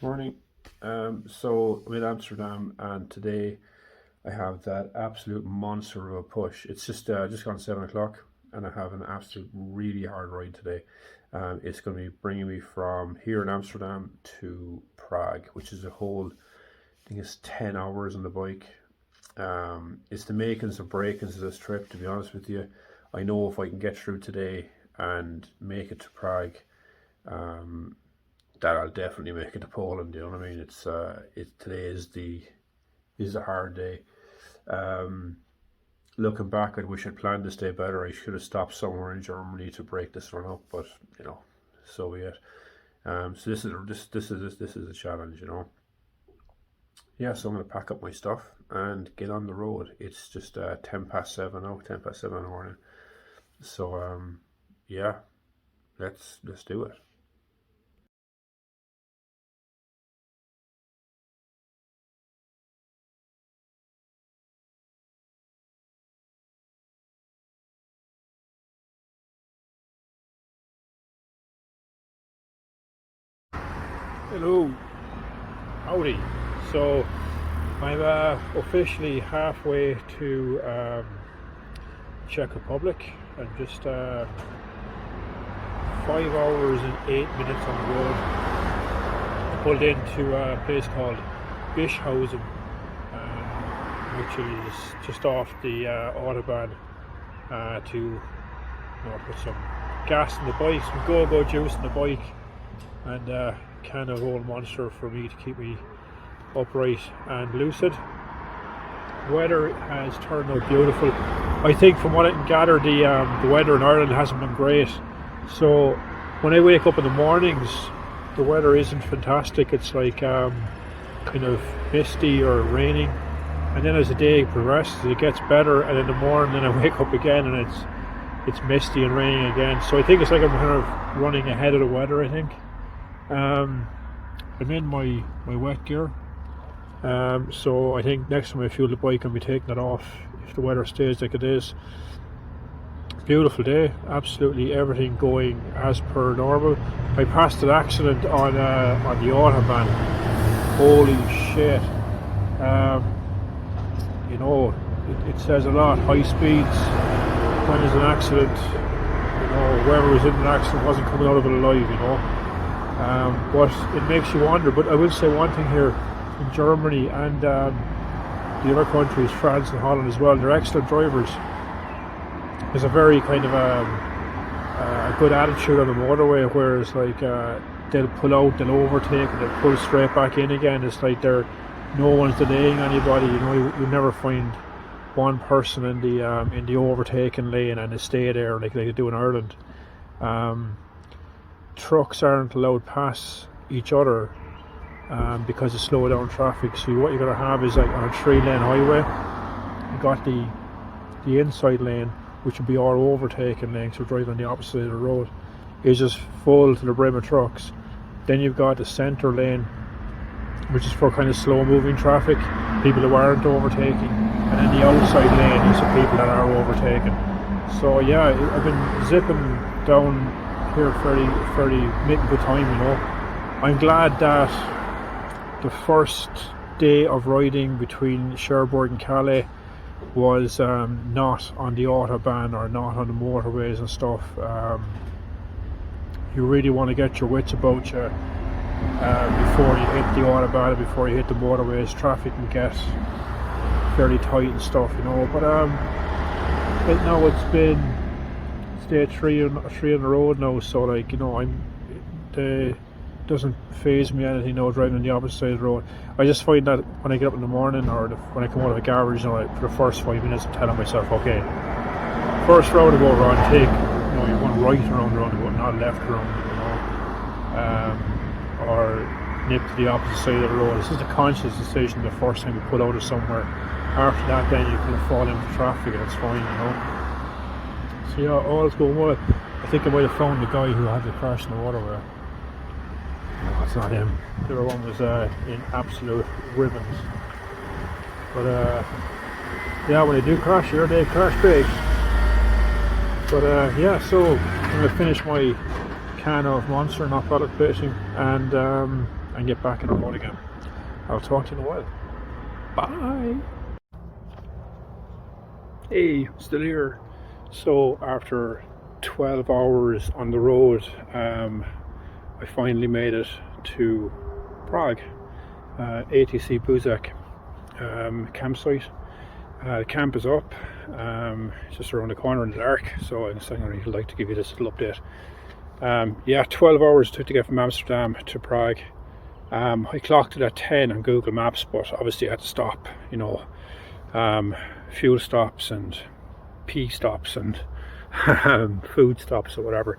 Morning. So I'm in Amsterdam, and today I have that absolute monster of a push. It's just gone 7 o'clock, and I have an absolute really hard ride today. It's going to be bringing me from here in Amsterdam to Prague, which is a whole, I think it's 10 hours on the bike. It's the makings and breakings of this trip, to be honest with you. I know if I can get through today and make it to Prague, um, that I'll definitely make it to Poland. You know what I mean? Today is a hard day. Um, Looking back, I wish I'd planned this day better. I should have stopped somewhere in Germany to break this one up, but you know, so be it. So this is a challenge, you know. Yeah, so I'm gonna pack up my stuff and get on the road. It's just 10 past 7 now, 10 past 7 in the morning. So yeah, let's do it. Hello, howdy. So I'm officially halfway to Czech Republic. I'm just 5 hours and 8 minutes on the road. I pulled into a place called Bischhausen, which is just off the autobahn to put some gas in the bike, some go-go juice in the bike, and a can of old Monster for me to keep me upright and lucid. Weather has turned out beautiful. I think from what I can gather, the weather in Ireland hasn't been great. So when I wake up in the mornings, the weather isn't fantastic. It's like kind of misty or raining, and then as the day progresses, it gets better. And in the morning, then I wake up again, and it's misty and raining again. So I think it's like I'm kind of running ahead of the weather, I think. I'm in my wet gear. So I think next time I fuel the bike, I'll be taking it off if the weather stays like it is. Beautiful day, absolutely everything going as per normal. I passed an accident on the autobahn. Holy shit! It says a lot. High speeds when there's an accident. Whoever was in an accident wasn't coming out of it alive. But it makes you wonder. But I will say one thing here: in Germany and the other countries, France and Holland as well, they're excellent drivers. There's a very kind of a good attitude on the motorway, whereas like they'll pull out, they'll overtake, and they'll pull straight back in again. It's like no one's delaying anybody. You never find one person in the overtaking lane and they stay there like they do in Ireland. Trucks aren't allowed past each other because of slow down traffic. So what you're going to have is like on a 3-lane highway, you got the inside lane, which will be our overtaking lane, so driving on the opposite side of the road, is just full to the brim of trucks. Then you've got the centre lane, which is for kind of slow moving traffic, people who aren't overtaking, and then the outside lane is the people that are overtaking. So yeah, I've been zipping down here fairly making good time. I'm glad that the first day of riding between Cherbourg and Calais was not on the autobahn or not on the motorways and stuff. You really want to get your wits about you before you hit the autobahn, before you hit the motorways. Traffic can get fairly tight and stuff, but now it's been day three on the road now, so like it doesn't phase me anything driving on the opposite side of the road. I just find that when I get up in the morning or when I come out of the garage, for the first 5 minutes I'm telling myself, okay, first roundabout around, take you're going right around the roundabout, not left around, or nip to the opposite side of the road. This is a conscious decision the first time you put out of somewhere. After that, then you kind of fall into traffic and it's fine. So yeah, all is going well. I think I might have found the guy who had the crash in the waterway. No, it's not him. The other one was in absolute ribbons. But yeah, when they do crash here, they crash big. But yeah, so I'm going to finish my can of Monster, not product placing, and and get back on the road again. I'll talk to you in a while. Bye. Hey, still here. So after 12 hours on the road, I finally made it to Prague, ATC Poznan campsite. The camp is up, just around the corner in the dark, so I decided I'd like to give you this little update. Yeah, 12 hours it took to get from Amsterdam to Prague. I clocked it at 10 on Google Maps, but obviously I had to stop, fuel stops and pee stops and food stops or whatever.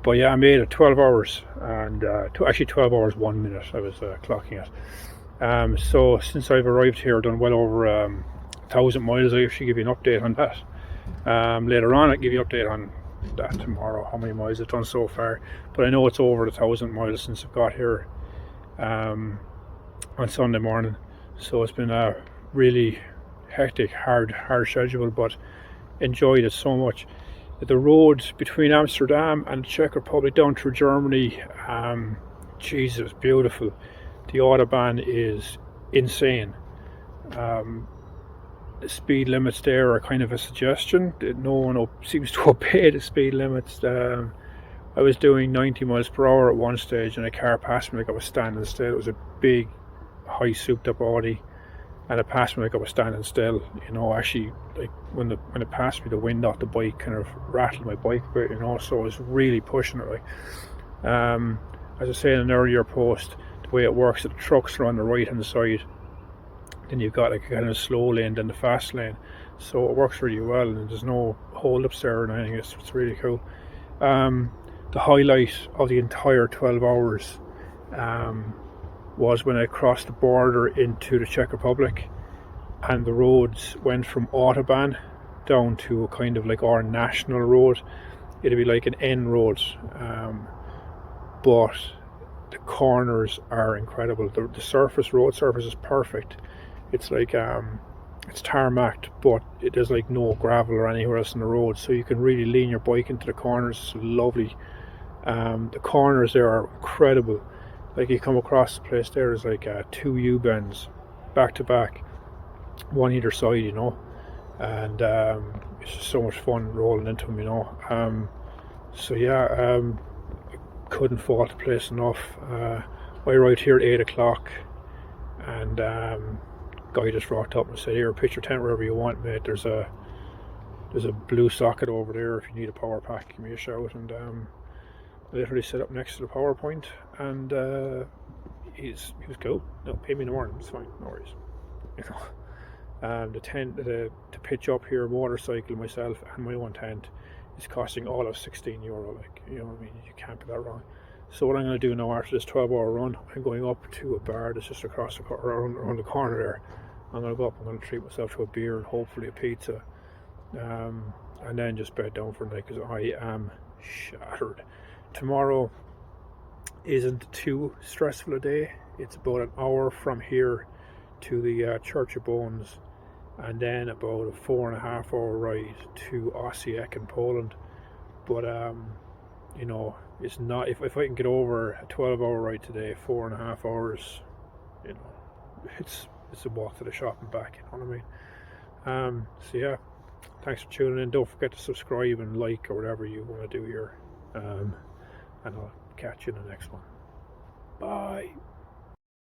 But yeah, I made it 12 hours and actually 12 hours 1 minute I was clocking it. So since I've arrived here, I've done well over 1,000 miles. I should give you an update on that later on. I'll give you an update on that tomorrow, how many miles I've done so far, but I know it's over 1,000 miles since I've got here on Sunday morning. So it's been a really hectic, hard schedule, but enjoyed it so much. The road between Amsterdam and the Czech Republic down through Germany, Jesus, beautiful. The Autobahn is insane. The speed limits there are kind of a suggestion. No one seems to obey the speed limits. I was doing 90 miles per hour at one stage and a car passed me like I was standing still. It was a big, high souped up Audi, and it passed me like I was standing still. Actually, like when it passed me, the wind off the bike kind of rattled my bike a bit, so I was really pushing it. As I say in an earlier post, the way it works, the trucks are on the right hand side, then you've got like a kind of slow lane, then the fast lane, so it works really well, and there's no hold ups there or anything. It's really cool. The highlight of the entire 12 hours was when I crossed the border into the Czech Republic, and the roads went from Autobahn down to a kind of like our national road. It'd be like an N road, but the corners are incredible. The road surface is perfect. It's like it's tarmacked, but there's like no gravel or anywhere else in the road, so you can really lean your bike into the corners. It's lovely. The corners there are incredible. Like you come across the place, there's like 2 U-bends back to back, one either side, and it's just so much fun rolling into them, so yeah, couldn't fault the place enough. I arrived here at 8 o'clock, and guy just rocked up and said, "Here, pitch your tent wherever you want, mate. There's a blue socket over there. If you need a power pack, give me a shout." And I literally set up next to the power point, and he was cool. No, pay me in the morning. It's fine, no worries. The tent, to pitch up here, motorcycle, myself, and my own tent is costing all of €16. Like, you can't be that wrong. So what I'm going to do now after this 12-hour run, I'm going up to a bar that's just across around the corner there. I'm going to go up, I'm going to treat myself to a beer and hopefully a pizza, and then just bed down for the night because I am shattered. Tomorrow isn't too stressful a day. It's about an hour from here to the Church of Bones, and then about a 4.5 hour ride to Osijek in Poland. But it's not, if I can get over a 12-hour ride today, 4.5 hours, it's a walk to the shop and back, you know what I mean? So yeah, thanks for tuning in. Don't forget to subscribe and like or whatever you want to do here, and I'll catch you in the next one. Bye.